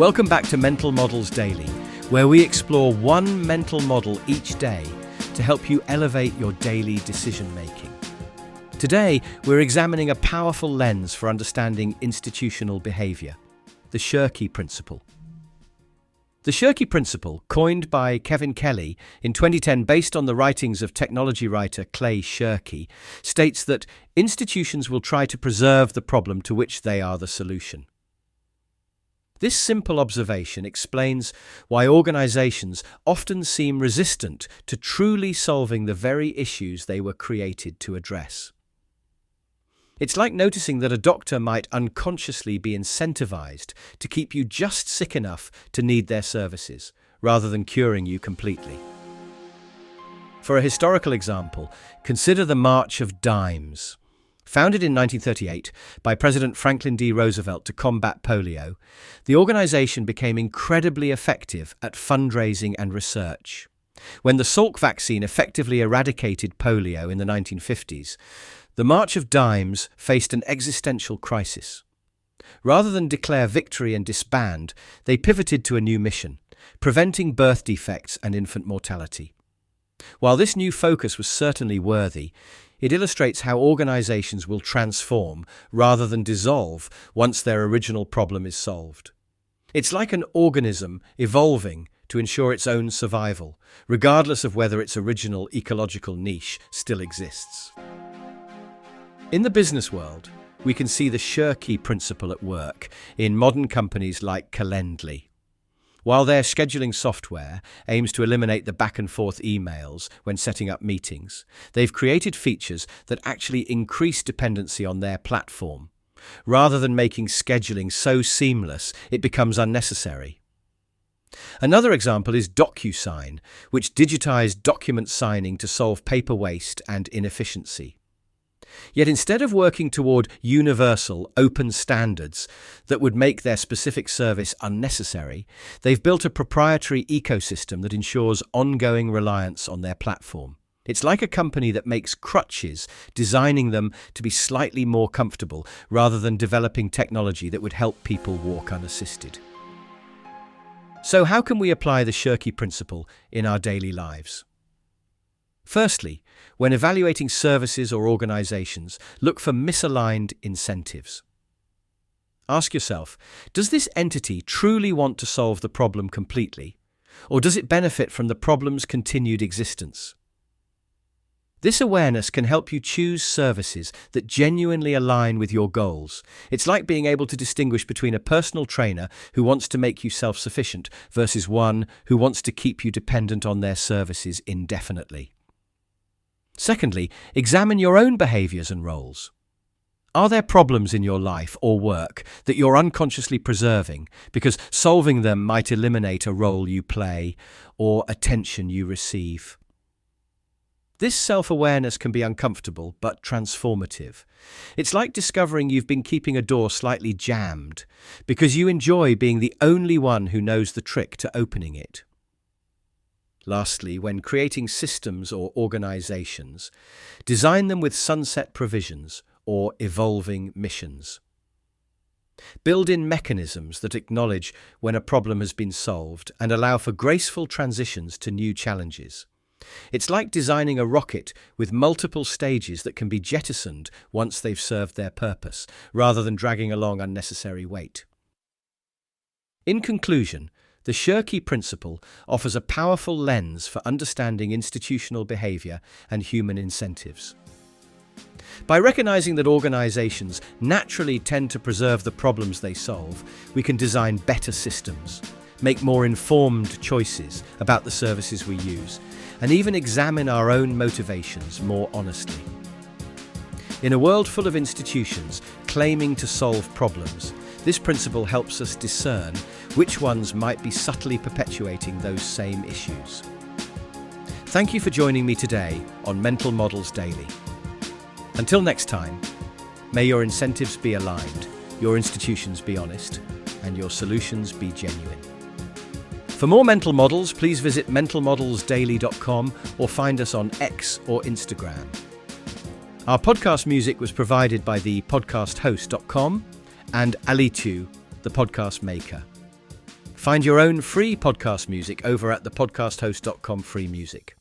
Welcome back to Mental Models Daily, where we explore one mental model each day to help you elevate your daily decision-making. Today, we're examining a powerful lens for understanding institutional behavior, the Shirky Principle. The Shirky Principle, coined by Kevin Kelly in 2010 based on the writings of technology writer Clay Shirky, states that institutions will try to preserve the problem to which they are the solution. This simple observation explains why organizations often seem resistant to truly solving the very issues they were created to address. It's like noticing that a doctor might unconsciously be incentivized to keep you just sick enough to need their services, rather than curing you completely. For a historical example, consider the March of Dimes. Founded in 1938 by President Franklin D. Roosevelt to combat polio, the organization became incredibly effective at fundraising and research. When the Salk vaccine effectively eradicated polio in the 1950s, the March of Dimes faced an existential crisis. Rather than declare victory and disband, they pivoted to a new mission, preventing birth defects and infant mortality. While this new focus was certainly worthy, it illustrates how organizations will transform rather than dissolve once their original problem is solved. It's like an organism evolving to ensure its own survival, regardless of whether its original ecological niche still exists. In the business world, we can see the Shirky Principle at work in modern companies like Calendly. While their scheduling software aims to eliminate the back-and-forth emails when setting up meetings, they've created features that actually increase dependency on their platform. Rather than making scheduling so seamless, it becomes unnecessary. Another example is DocuSign, which digitized document signing to solve paper waste and inefficiency. Yet instead of working toward universal, open standards that would make their specific service unnecessary, they've built a proprietary ecosystem that ensures ongoing reliance on their platform. It's like a company that makes crutches, designing them to be slightly more comfortable rather than developing technology that would help people walk unassisted. So how can we apply the Shirky Principle in our daily lives? Firstly, when evaluating services or organizations, look for misaligned incentives. Ask yourself, does this entity truly want to solve the problem completely, or does it benefit from the problem's continued existence? This awareness can help you choose services that genuinely align with your goals. It's like being able to distinguish between a personal trainer who wants to make you self-sufficient versus one who wants to keep you dependent on their services indefinitely. Secondly, examine your own behaviors and roles. Are there problems in your life or work that you're unconsciously preserving because solving them might eliminate a role you play or attention you receive? This self-awareness can be uncomfortable but transformative. It's like discovering you've been keeping a door slightly jammed because you enjoy being the only one who knows the trick to opening it. Lastly, when creating systems or organizations, design them with sunset provisions or evolving missions. Build in mechanisms that acknowledge when a problem has been solved and allow for graceful transitions to new challenges. It's like designing a rocket with multiple stages that can be jettisoned once they've served their purpose, rather than dragging along unnecessary weight. In conclusion, the Shirky Principle offers a powerful lens for understanding institutional behavior and human incentives. By recognizing that organizations naturally tend to preserve the problems they solve, we can design better systems, make more informed choices about the services we use, and even examine our own motivations more honestly. In a world full of institutions claiming to solve problems, this principle helps us discern which ones might be subtly perpetuating those same issues. Thank you for joining me today on Mental Models Daily. Until next time, may your incentives be aligned, your institutions be honest, and your solutions be genuine. For more mental models, please visit mentalmodelsdaily.com or find us on X or Instagram. Our podcast music was provided by thepodcasthost.com and Alitu, the podcast maker. Find your own free podcast music over at thepodcasthost.com free music.